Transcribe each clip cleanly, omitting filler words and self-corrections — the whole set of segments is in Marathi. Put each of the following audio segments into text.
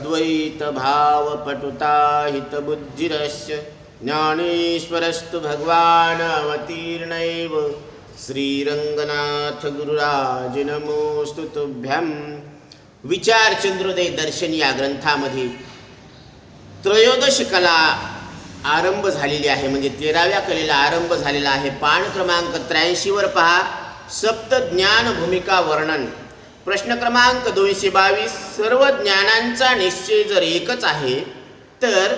अद्वैतभावपटुता हितबुद्धिरस्य ज्ञानेश्वरस्तु भगवान् अवतीर्णैव श्रीरंगनाथ गुरुराज नमोस्तु तुभ्यं। विचार चंद्रोदय दर्शन या ग्रंथामध्ये त्रयोदश कला आरंभ झालेली आहे, म्हणजे 13व्या कलेला आरंभ झालेला आहे। पान क्रमांक 83 वर पहा, सप्त ज्ञान भूमिका वर्णन। प्रश्न क्रमांक 222, सर्व ज्ञानांचा निश्चय जर एकच आहे तर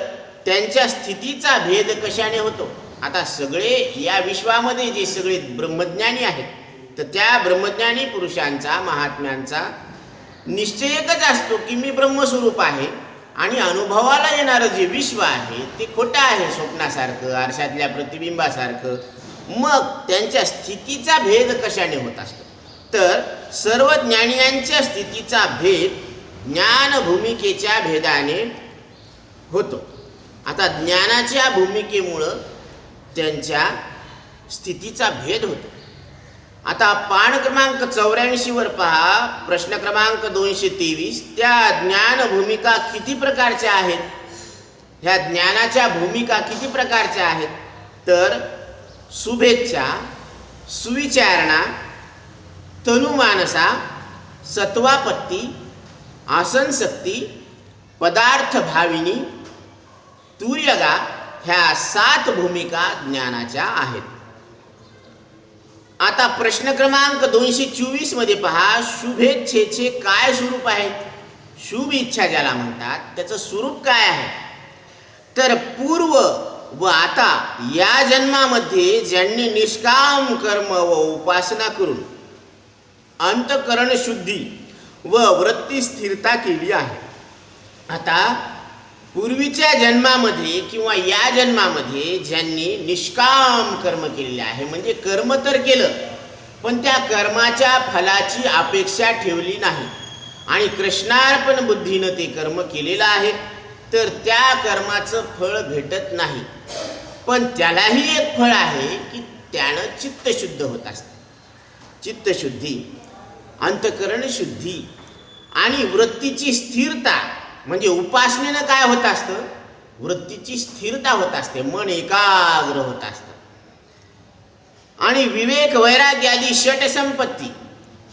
त्यांच्या स्थितीचा भेद कशाने होतो? आता सगळे या विश्वामध्ये जे सगळे ब्रह्मज्ञानी आहेत तर त्या ब्रह्मज्ञानी पुरुषांचा महात्म्यांचा निश्चय एकच असतो की मी ब्रह्मस्वरूप आहे, आणि अनुभवाला येणारं जे विश्व आहे ते खोटं आहे, स्वप्नासारखं, आरशातल्या प्रतिबिंबासारखं। मग त्यांच्या स्थितीचा भेद कशाने होत असतो? तर सर्व ज्ञानियांच्या स्थितीचा भेद ज्ञान भूमिकेच्या भेदाने होतो। आता ज्ञानाच्या भूमिकेमुळं त्यांच्या स्थितीचा भेद होतो। आता पान क्रमांक 84 वर पहा, प्रश्न क्रमांक 223, त्या ज्ञान भूमिका किती प्रकारच्या आहेत? ह्या ज्ञानाच्या भूमिका किती प्रकारच्या आहेत? तर शुभेच्छा, सुविचारणा, तनुमानसा, सत्वापत्ती, आसनशक्ती, पदार्थ भाविनी, तुर्यगा, ह्या 7 भूमिका ज्ञानाच्या आहेत। आता प्रश्न क्रमांक 224 मध्ये पहा, शुभेच्छेचे काय स्वरूप आहे? शुभ इच्छा ज्याला म्हणतात त्याचं स्वरूप काय आहे? तर पूर्व व आता या जन्मामध्ये ज्यांनी निष्काम कर्म व उपासना करून अंतःकरण शुद्धी व वृत्ती स्थिरता केली आहे। आता पूर्वीच्या जन्मामध्ये किंवा या जन्मामध्ये ज्यांनी निष्काम कर्म केलेले आहे, म्हणजे कर्म तर केलं पण त्या कर्माच्या फलाची अपेक्षा ठेवली नाही आणि कृष्णार्पण बुद्धीनं ते कर्म केलेलं आहे, तर त्या कर्माचं फळ भेटत नाही। पण त्यालाही एक फळ आहे की त्यानं चित्तशुद्ध होत असतं। चित्तशुद्धी, अंतःकरण शुद्धी आणि वृत्तीची स्थिरता, म्हणजे उपासनेनं काय होत असतं? वृत्तीची स्थिरता होत असते, मन एकाग्र होत असतं। आणि विवेक वैराग्य आदी षटसंपत्ती,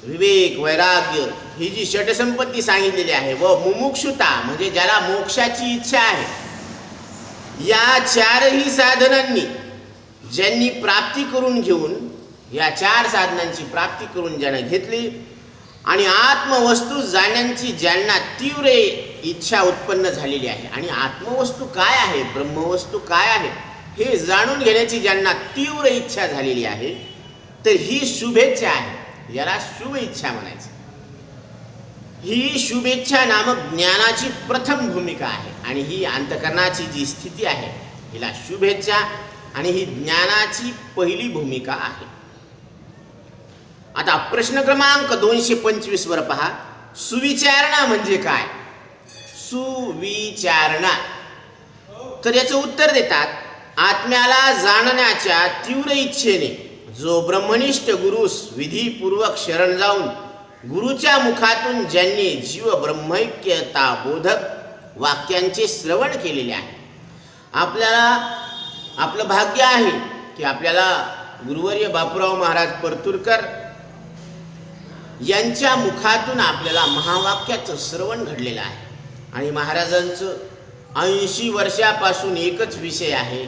विवेक वैराग्य ही जी षटसंपत्ती सांगितलेली आहे, व मुमुक्षुता म्हणजे ज्याला मोक्षाची इच्छा आहे, या 4ही साधनांनी ज्यांनी प्राप्ती करून घेऊन, या 4 साधनांची प्राप्ती करून ज्यानं घेतली आणि आत्मवस्तू जाणण्याची ज्यांना तीव्र इच्छा उत्पन्न झालेली आहे, आणि आत्मवस्तू काय आहे, ब्रह्मवस्तू काय आहे हे जाणून घेण्याची ज्यांना तीव्र इच्छा झालेली आहे, तर ही शुभेच्छा आहे, याला शुभ इच्छा म्हणायचं। ही शुभेच्छा नामक ज्ञानाची प्रथम भूमिका आहे, आणि ही अंतःकरणाची जी स्थिती आहे हिला शुभेच्छा, आणि ही ज्ञानाची पहिली भूमिका आहे। आता प्रश्न क्रमांक 225 वर पहा, सुविचारणा म्हणजे काय? सुविचारणा, तर याचं उत्तर देतात, आत्म्याला जाणण्याच्या तीव्र इच्छेने जो ब्रह्मनिष्ठ गुरुस विधीपूर्वक शरण जाऊन गुरुच्या मुखातून ज्यांनी जीव ब्रह्मैक्यता बोधक वाक्यांचे श्रवण केलेले आहे। आपल्याला आपलं भाग्य आहे की आपल्याला गुरुवर्य बापूराव महाराज परतूरकर यांच्या मुखातून आपल्याला महावाक्याचं श्रवण घडलेलं आहे, आणि महाराजांचं 80 वर्षापासून एकच विषय आहे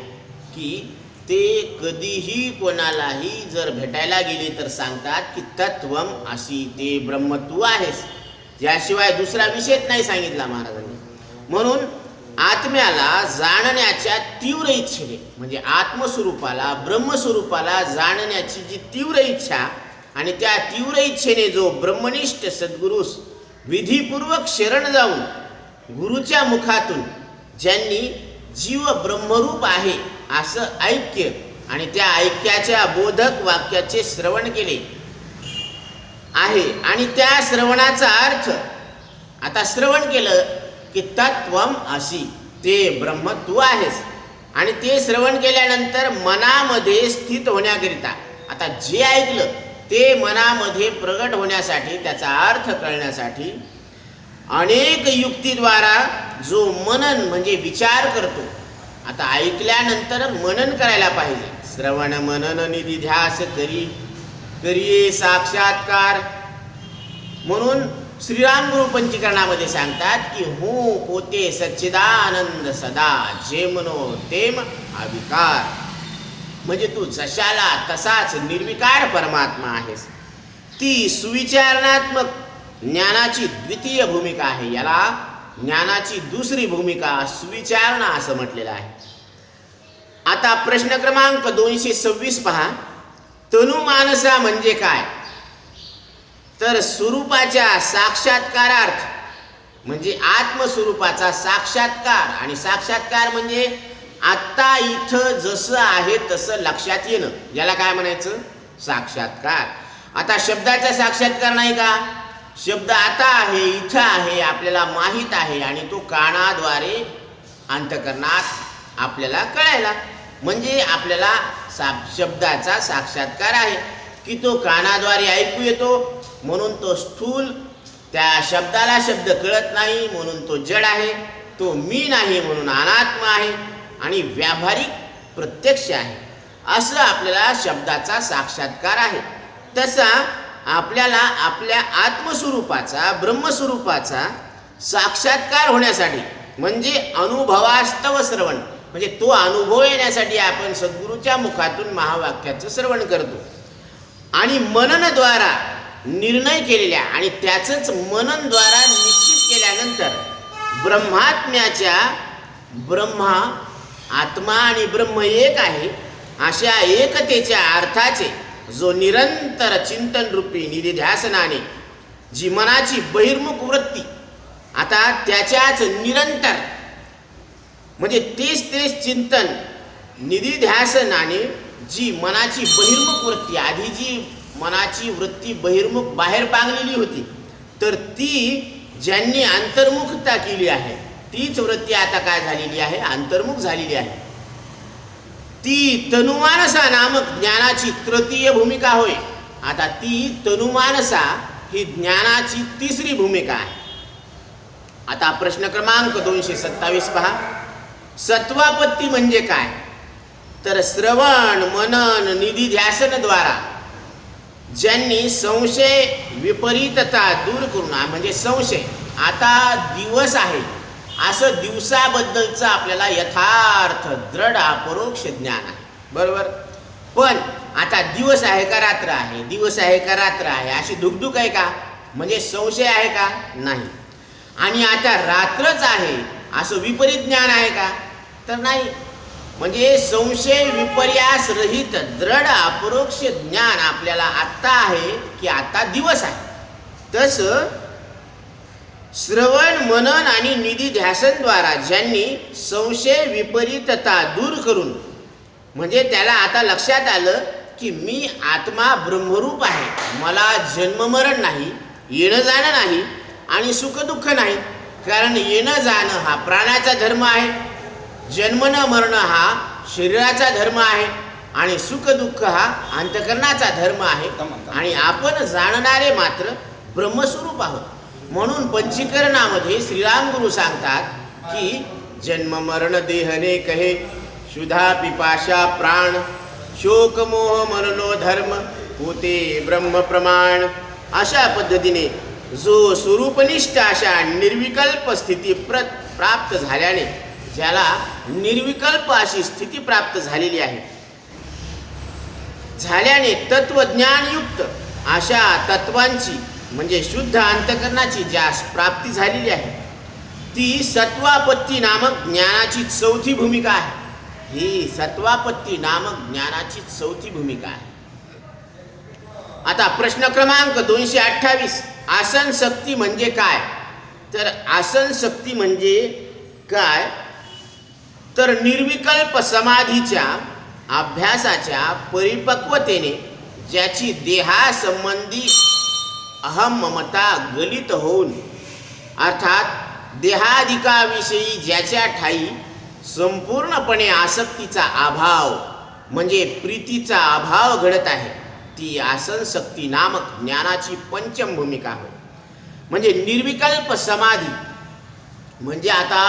की ते कधीही कोणालाही जर भेटायला गेले तर सांगतात की तत्वम असी, ते ब्रह्म तू आहेस, याशिवाय दुसरा विषयच नाही सांगितला महाराजांनी। म्हणून आत्म्याला जाणण्याच्या तीव्र इच्छेने, म्हणजे आत्मस्वरूपाला, ब्रह्मस्वरूपाला जाणण्याची जी तीव्र इच्छा, आणि त्या तीव्र इच्छेने जो ब्रह्मनिष्ठ सद्गुरुस विधीपूर्वक शरण जाऊन गुरुच्या मुखातून ज्यांनी जीव ब्रह्मरूप आहे असं ऐक्य आणि त्या ऐक्याच्या बोधक वाक्याचे श्रवण केले आहे, आणि त्या श्रवणाचा अर्थ, आता श्रवण केलं की तत्वम असी, ते ब्रह्म तू आहेस, आणि ते श्रवण केल्यानंतर मनामध्ये स्थित होण्याकरिता, आता जे ऐकलं ते मनामध्ये प्रगट होण्यासाठी, त्याचा अर्थ कळण्यासाठी अनेक युक्तीद्वारा जो मनन म्हणजे विचार करतो. आता ऐकल्यानंतर मनन करायला पाहिजे. श्रवण मनन निधी ध्यास करी करिये साक्षात्कार. म्हणून श्रीराम गुरु पंचीकरणामध्ये सांगतात की हो पोते सच्चिदानंद सदा जे मनो तेम अविकार. म्हणजे तू जशाला तसाच निर्विकार परमात्मा आहेस. ती सुविचारणात्मक ज्ञानाची द्वितीय भूमिका आहे. याला ज्ञानाची दुसरी भूमिका सुविचारणा असं म्हटलेलं आहे. आता प्रश्न क्रमांक 226 पहा. तनुमानसा म्हणजे काय? तर स्वरूपाच्या साक्षात्कारार्थ म्हणजे आत्मस्वरूपाचा साक्षात्कार. आणि साक्षात्कार म्हणजे आत्ता इथं जसं आहे तसं लक्षात येणं, याला काय म्हणायचं? साक्षात्कार. आता शब्दाचा साक्षात्कार नाही का? शब्द आता आहे, इथं आहे, आपल्याला माहीत आहे आणि तो कानाद्वारे अंतःकरणात आपल्याला कळायला, म्हणजे आपल्याला शब्दाचा साक्षात्कार आहे की तो कानाद्वारे ऐकू येतो म्हणून तो स्थूल. त्या शब्दाला शब्द कळत नाही म्हणून तो जड आहे. तो मी नाही म्हणून अनात्मा आहे आणि व्यावहारिक प्रत्यक्ष आहे. असं आपल्याला शब्दाचा साक्षात्कार आहे. तसा आपल्याला आपल्या आत्मस्वरूपाचा ब्रह्मस्वरूपाचा साक्षात्कार होण्यासाठी म्हणजे अनुभवास्तव श्रवण म्हणजे तो अनुभव येण्यासाठी आपण सद्गुरूच्या मुखातून महावाक्याचं श्रवण करतो. आणि मननद्वारा निर्णय केलेल्या आणि त्याचंच मननद्वारा निश्चित केल्यानंतर ब्रह्मात्म्याच्या ब्रह्मा आत्मा आणि ब्रह्म एक आहे अशा एकतेच्या अर्थाचे जो निरंतर चिंतन रूपी निधिध्यासनाने जी मनाची बहिर्मुख वृत्ती, आता त्याच्याच निरंतर म्हणजे तेच चिंतन निधिध्यासनाने जी मनाची बहिर्मुख वृत्ती, आधी जी मनाची वृत्ती बहिर्मुख बाहेर पांगलेली होती तर ती ज्यांनी अंतर्मुखता केली आहे तीच वृत्ती आता काय झालेली आहे? अंतर्मुख झालेली आहे. ती तनुमानसा नामक ज्ञानाची तृतीय भूमिका होय. आता ती तनुमानसा ही ज्ञानाची तिसरी भूमिका आहे. आता प्रश्न क्रमांक 227 पहा. सत्वापत्ती म्हणजे काय? तर श्रवण मनन निधिध्यासनद्वारा ज्यांनी संशय विपरीतता दूर करून म्हणजे संशय आता दिवस आहे असं दिवसाबद्दलचं आपल्याला यथार्थ दृढ अपरोक्ष ज्ञान आहे, बरोबर. पण आता दिवस आहे का रात्र आहे, दिवस आहे का रात्र आहे अशी धुकधुक आहे का? म्हणजे संशय आहे का? नाही. आणि आता रात्रच आहे असं विपरीत ज्ञान आहे का? तर नाही. म्हणजे संशय विपर्यास रहित दृढ अपरोक्ष ज्ञान आपल्याला आत्ता आहे की आता दिवस आहे. तसं श्रवण मनन आणि निधिध्यासनद्वारा ज्यांनी संशय विपरीतता दूर करून म्हणजे त्याला आता लक्षात आलं की मी आत्मा ब्रह्मरूप आहे, मला जन्ममरण नाही, येणं जाणं नाही आणि सुखदुःख नाही. कारण येणं जाणं हा प्राण्याचा धर्म आहे, जन्मणं मरणं हा शरीराचा धर्म आहे आणि सुखदुःख हा अंतःकरणाचा धर्म आहे. आणि आपण जाणणारे मात्र ब्रह्मस्वरूप आहोत. म्हणून पंचीकरणामध्ये श्रीराम गुरु सांगतात की जन्म मरण देहने कहे शुद्धा पिपाशा प्राण शोक मोह मरणो धर्म होते ब्रह्म प्रमाण. अशा पद्धतीने जो स्वरूपनिष्ठ अशा निर्विकल्प स्थिती प्राप्त झाल्याने ज्याला निर्विकल्प अशी स्थिती प्राप्त झालेली आहे झाल्याने तत्वज्ञानयुक्त अशा तत्वांची म्हणजे शुद्ध अंतःकरणाची ज्यास प्राप्ती झालेली आहे ती सत्वापत्ती नामक ज्ञानाची चौथी भूमिका आहे. ही सत्वापत्ती नामक ज्ञानाची चौथी भूमिका आहे. आता प्रश्न क्रमांक 228. आसन शक्ती म्हणजे काय? तर आसन शक्ती म्हणजे काय? तर निर्विकल्प समाधीच्या अभ्यासाच्या परिपक्वतेने ज्याची देहासंबंधी अहम ममता गलित होऊन अर्थात देहाधिकाविषयी ज्याच्या ठाई संपूर्णपणे आसक्तीचा अभाव म्हणजे प्रीतीचा अभाव घडत आहे ती आसन शक्ती नामक ज्ञानाची पंचम भूमिका होय. म्हणजे निर्विकल्प समाधी म्हणजे आता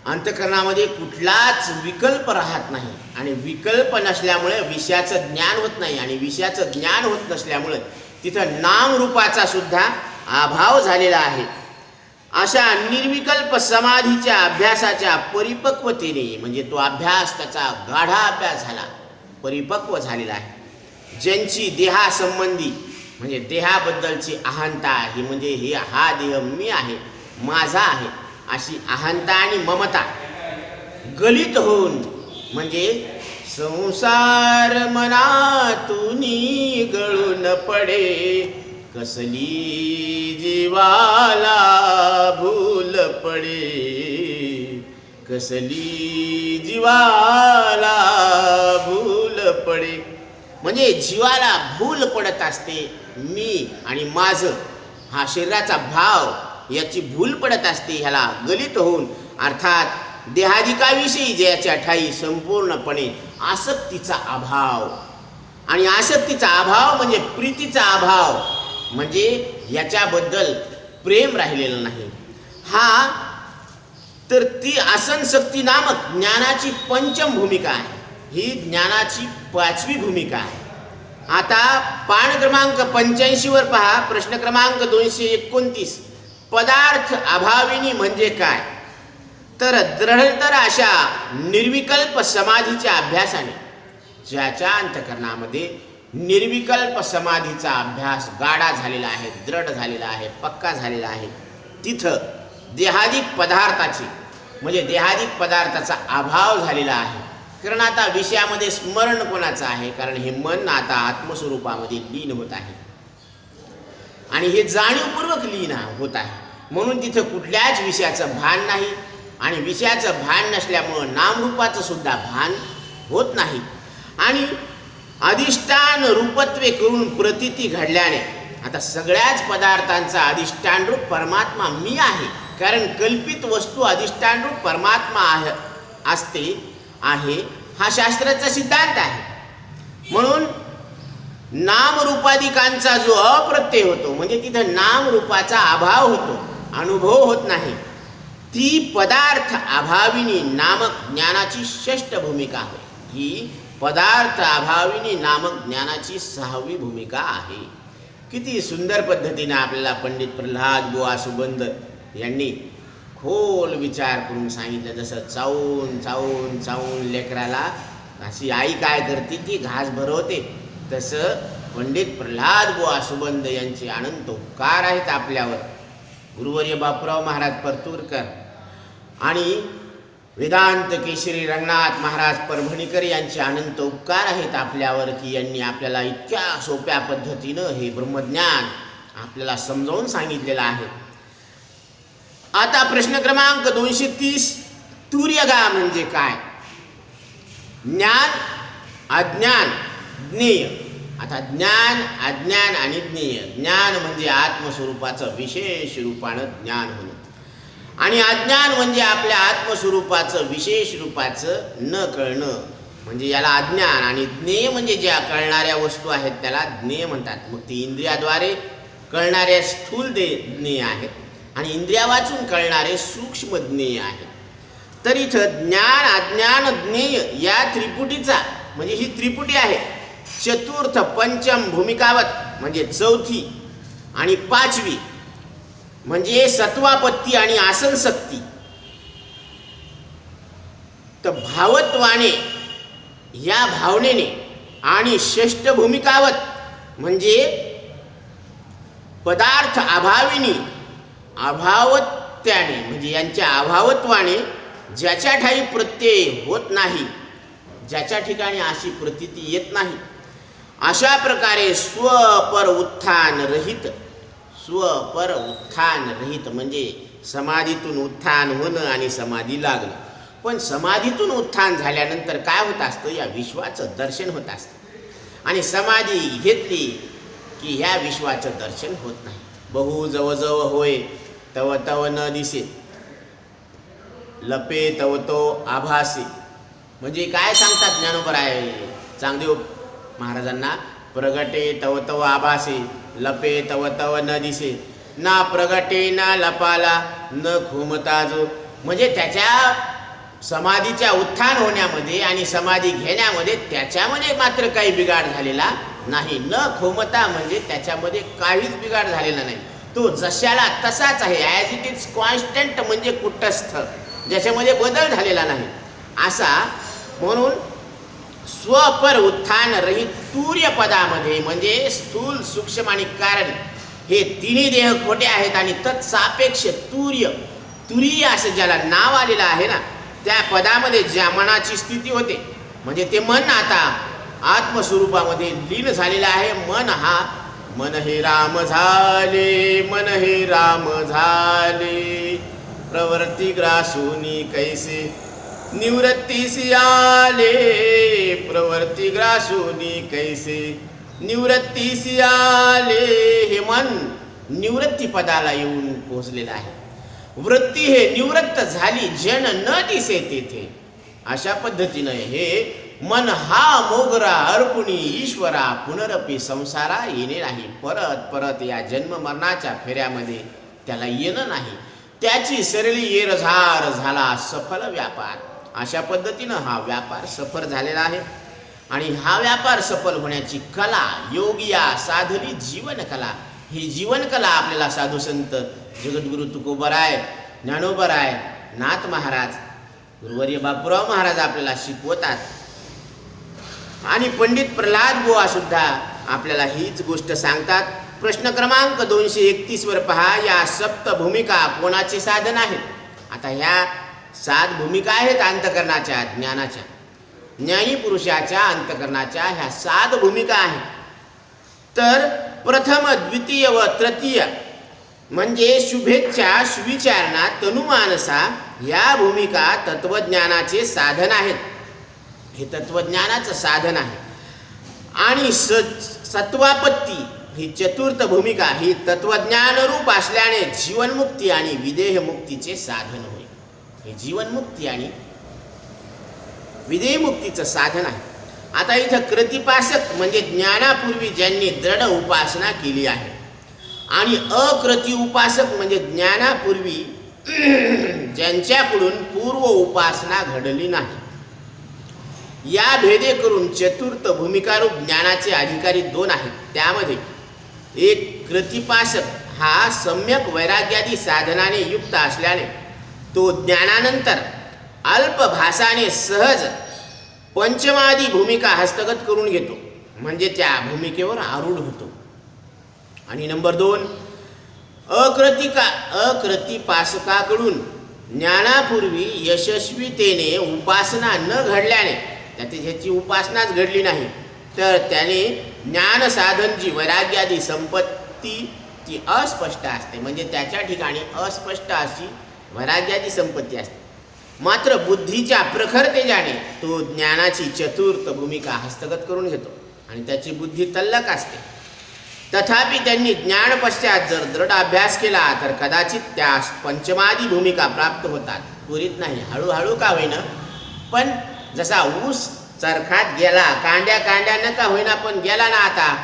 अंतःकरणामध्ये कुठलाच विकल्प राहत नाही आणि विकल्प नसल्यामुळे विषयाचं ज्ञान होत नाही आणि विषयाचं ज्ञान होत नसल्यामुळे तिथं नामरूपाचा सुद्धा अभाव झालेला आहे. अशा निर्विकल्प समाधीच्या अभ्यासाच्या परिपक्वतेने म्हणजे तो अभ्यास त्याचा गाढा अभ्यास झाला, परिपक्व झालेला आहे. ज्यांची देहासंबंधी म्हणजे देहाबद्दलची अहंता आहे म्हणजे हे हा देह मी आहे, माझा आहे अशी अहंता आणि ममता गलित होऊन म्हणजे संसार मनातून गळून पडे, कसली जीवाला भूल पडे, कसली जीवाला भूल पडे. म्हणजे जीवाला भूल पडत असते. मी आणि माझं हा शरीराचा भाव याची भूल पडत असते. ह्याला गलित होऊन अर्थात देहाधिकाविषयी ज्याच्या ठाई संपूर्णपणे आसक्तीचा अभाव आणि आसक्तीचा अभाव म्हणजे प्रीतीचा अभाव म्हणजे याच्याबद्दल प्रेम राहिलेलं नाही. हा तर ती आसनशक्ती नामक ज्ञानाची पंचम भूमिका आहे. ही ज्ञानाची 5वी भूमिका आहे. आता पान क्रमांक 85 वर पहा, प्रश्न क्रमांक 229. पदार्थ अभाविनी म्हणजे काय? तर दृढतर अशा निर्विकल्प समाधीच्या अभ्यासाने ज्याच्या अंतःकरणामध्ये निर्विकल्प समाधीचा अभ्यास गाढा झालेला आहे, दृढ झालेला आहे, पक्का झालेला आहे, तिथं देहादिक पदार्थाची म्हणजे देहादिक पदार्थाचा अभाव झालेला आहे. कारण आता विषयामध्ये स्मरण कोणाचं आहे? कारण हे मन आता आत्मस्वरूपामध्ये लीन होत आहे आणि हे जाणीवपूर्वक लीन होत आहे. म्हणून तिथं कुठल्याच विषयाचं भान नाही आणि विषयाचं भान नसल्यामुळं नामरूपाचं सुद्धा भान होत नाही. आणि अधिष्ठान रूपत्वे करून प्रतीती घडल्याने आता सगळ्याच पदार्थांचा अधिष्ठान रूप परमात्मा मी आहे. कारण कल्पित वस्तू अधिष्ठान रूप परमात्मा असते आहे हा शास्त्राचा सिद्धांत आहे. म्हणून नामरूपाधिकांचा जो अप्रत्यय होतो म्हणजे तिथं नामरूपाचा अभाव होतो, अनुभव होत नाही, ती पदार्थ अभाविनी नामक ज्ञानाची 6ष्ठ भूमिका आहे. ही पदार्थ अभाविनी नामक ज्ञानाची 6वी भूमिका आहे. किती सुंदर पद्धतीने आपल्याला पंडित प्रल्हाद बुवा सुबंध यांनी खोल विचार करून सांगितलं. जसं चावून चावून चावून लेकराला अशी आई काय करते ती घास भरवते, तसं पंडित प्रल्हाद बुवा सुबंध यांचे अनंत उपकार आहेत आपल्यावर. गुरुवर्य बापूराव महाराज परतूरकर आणि वेदांत केशरी रंगनाथ महाराज परभणीकर यांचे अनंत उपकार आहेत आपल्यावर की यांनी आपल्याला इतक्या सोप्या पद्धतीनं हे ब्रह्मज्ञान आपल्याला समजावून सांगितलेलं आहे. आता प्रश्न क्रमांक 230. तुर्यगा म्हणजे काय? ज्ञान, अज्ञान, ज्ञेय. आता ज्ञान, अज्ञान आणि ज्ञेय. ज्ञान म्हणजे आत्मस्वरूपाचं विशेष रूपानं ज्ञान होणं आणि अज्ञान म्हणजे आपल्या आत्मस्वरूपाचं विशेष रूपाचं न कळणं म्हणजे याला अज्ञान. आणि ज्ञेय म्हणजे ज्या कळणाऱ्या वस्तू आहेत त्याला ज्ञेय म्हणतात. मग ती इंद्रियाद्वारे कळणाऱ्या स्थूल ज्ञेय आहेत आणि इंद्रिया वाचून कळणारे सूक्ष्म ज्ञेय आहेत. तर इथं ज्ञान, अज्ञान, ज्ञेय या त्रिपुटीचा म्हणजे ही त्रिपुटी आहे. चतुर्थ पंचम भूमिकावत म्हणजे 4थी आणि 5वी म्हणजे सत्वापत्ती आणि आसनशक्ती. तर भावत्वाने या भावनेने आणि 6ष्ठ भूमिकावत म्हणजे पदार्थ अभाविनी अभावत्याने म्हणजे यांच्या अभावत्वाने ज्याच्या ठाई प्रत्यय होत नाही, ज्याच्या ठिकाणी अशी प्रतीती येत नाही, अशा प्रकारे स्वपर उत्थान रहित. स्वपर उत्थान रहित म्हणजे समाधीतून उत्थान होणं आणि समाधी लागणं. पण समाधीतून उत्थान झाल्यानंतर काय होत असतं? या विश्वाचं दर्शन होत असतं आणि समाधी घेतली की ह्या विश्वाचं दर्शन होत नाही. बहु जवजव होय तव तव न दिसे, लपे तव तो आभासी. म्हणजे काय सांगतात ज्ञानोबराय चांगदेव महाराजांना? प्रगटे तव तव आभासी, लपे तव तव न दिसे. ना प्रगटे ना लपाला न खुमता जो. म्हणजे त्याच्या समाधीच्या उत्थान होण्यामध्ये आणि समाधी घेण्यामध्ये त्याच्यामध्ये मात्र काही बिघाड झालेला नाही. न खोमता म्हणजे त्याच्यामध्ये काहीच बिघाड झालेला नाही. तो जशाला तसाच आहे. ॲज इट इज कॉन्स्टंट म्हणजे कुटस्थ, ज्याच्यामध्ये बदल झालेला नाही असा. म्हणून स्वपर उत्थान रहित तूर्य पदामध्ये म्हणजे स्थूल सूक्ष्म आणि कारण हे तिन्ही देह खोटे आहेत आणि तत्सापेक्ष तूर्य तुरीय असं ज्याला नाव आलेलं आहे ना, त्या पदामध्ये ज्या मनाची स्थिती होते म्हणजे ते मन आता आत्मस्वरूपामध्ये लीन झालेलं आहे. मन हे राम झाले, मन हे राम झाले, प्रवृत्ती ग्रासूनी कैसे निवृत्तीसी आले, प्रवृत्ती ग्रासूनी कैसे निवृत्तीसी आले. हे मन निवृत्ती पदाला येऊन पोहोचलेलं आहे. वृत्ती हे निवृत्त झाली, जन न दिसे तेथे. अशा पद्धतीनं हे मन हा मोगरा अर्पुणी ईश्वरा पुनरपी संसारा येणे नाही. परत परत या जन्म मरणाच्या फेऱ्यामध्ये त्याला येणं नाही. त्याची सरली येरझार झाला सफल व्यापार. अशा पद्धतीनं हा व्यापार सफल झालेला आहे. आणि हा व्यापार सफल होण्याची कला योगिया साधली जीवनकला. ही जीवनकला आपल्याला साधू संत जगद्गुरु तुकोबराय, ज्ञानोबराय, नाथ महाराज, गुरुवर्य बापूराव महाराज आपल्याला शिकवतात. आणि पंडित प्रल्हाद बुवा सुद्धा आपल्याला हीच गोष्ट सांगतात. प्रश्न क्रमांक 231 वर पहा. या सप्त भूमिका कोणाचे साधन आहेत? आता ह्या 7 भूमिका आहेत अंतकरणाच्या, ज्ञानाच्या, ज्ञानी पुरुषाच्या अंतकरणाच्या. ह्या 7 भूमिका आहेत. तर प्रथम द्वितीय व तृतीय म्हणजे शुभेच्छा सुविचारणा तनुमानसा या भूमिका तत्वज्ञानाचे साधन आहेत. हे तत्वज्ञानाचं साधन आहे. आणि सत्वापत्ती ही चतुर्थ भूमिका ही तत्वज्ञान रूप असल्याने जीवनमुक्ती आणि विदेहमुक्तीचे साधन होय. हे जीवनमुक्ती आणि विदेहमुक्तीचं साधन आहे. आता इथं कृतिपासक म्हणजे ज्ञानापूर्वी ज्यांनी दृढ उपासना केली आहे आणि अकृती उपासक म्हणजे ज्ञानापूर्वी ज्यांच्याकडून पूर्व उपासना घडली नाही. या भेदे करून चतुर्थ भूमिकारूप ज्ञानाचे अधिकारी 2 आहेत. त्यामध्ये एक कृतिपासक हा सम्यक वैराग्यादी साधनाने युक्त असल्याने तो ज्ञानानंतर अल्पभासाने सहज पंचमादी भूमिका हस्तगत करून घेतो म्हणजे त्या भूमिकेवर आरूढ होतो. आणि नंबर 2 अकृतिपासकाकडून ज्ञानापूर्वी यशस्वीतेने उपासना न घडल्याने त्याची उपासनाच घडली नाही तर त्याने ज्ञान साधन जी वैराग्यादी संपत्ती ती अस्पष्ट असते. म्हणजे त्याच्या ठिकाणी अस्पष्ट अशी वैराग्यादी संपत्ती असते. मात्र बुद्धीच्या प्रखरतेजाने तो ज्ञानाची चतुर्थ भूमिका हस्तगत करून घेतो आणि त्याची बुद्धी तल्लक असते. तथापि त्यांनी ज्ञान पश्चात जर दृढ अभ्यास केला तर कदाचित त्या पंचमादी भूमिका प्राप्त होतात. त्वरित नाही, हळूहळू का होईना, पण जसा ऊस चरखात गेला, कांड्या नका होईना पण गेला ना. आता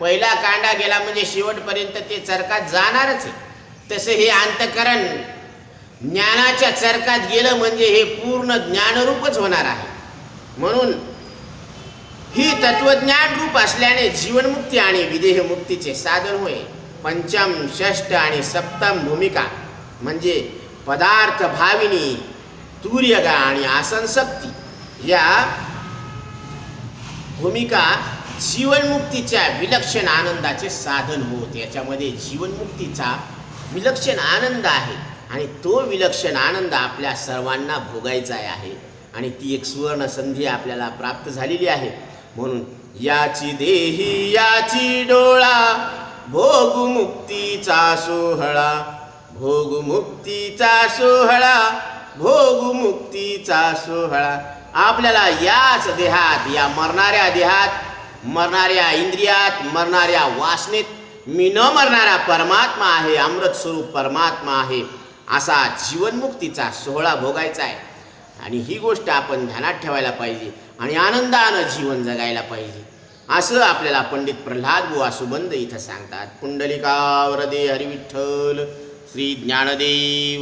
पहिला कांडा गेला म्हणजे शेवटपर्यंत ते चरखात जाणारच आहे. तसे हे अंतकरण ज्ञानाच्या चरखात गेलं म्हणजे हे पूर्ण ज्ञानरूपच होणार आहे. म्हणून ही तत्वज्ञान रूप असल्याने जीवनमुक्ती आणि विदेहमुक्तीचे साधन होय. पंचम, षष्ठ आणि सप्तम भूमिका म्हणजे पदार्थ भाविनी, तूर्यगा आणि आसनशक्ती या भूमिका जीवनमुक्तीच्या विलक्षण आनंदाचे साधन होत. याच्यामध्ये जीवनमुक्तीचा विलक्षण आनंद आहे आणि तो विलक्षण आनंद आपल्या सर्वांना भोगायचा आहे आणि ती एक सुवर्ण संधी आपल्याला प्राप्त झालेली आहे. म्हणून याची देही याची डोळा भोगमुक्तीचा सोहळा, भोगमुक्तीचा सोहळा, भोगमुक्तीचा सोहळा. आपल्याला याच देहात, या मरणाऱ्या देहात, मरणाऱ्या इंद्रियात, मरणाऱ्या वासनेत मी न मरणारा परमात्मा आहे, अमृत स्वरूप परमात्मा आहे असा जीवनमुक्तीचा सोहळा भोगायचा आहे. आणि ही गोष्ट आपण ध्यानात ठेवायला पाहिजे आणि आनंदानं जीवन जगायला पाहिजे. असं आपल्याला पंडित प्रल्हाद बुवा सुबंध इथं सांगतात. पुंडलिकावरदे हरिविठ्ठल श्री ज्ञानदेव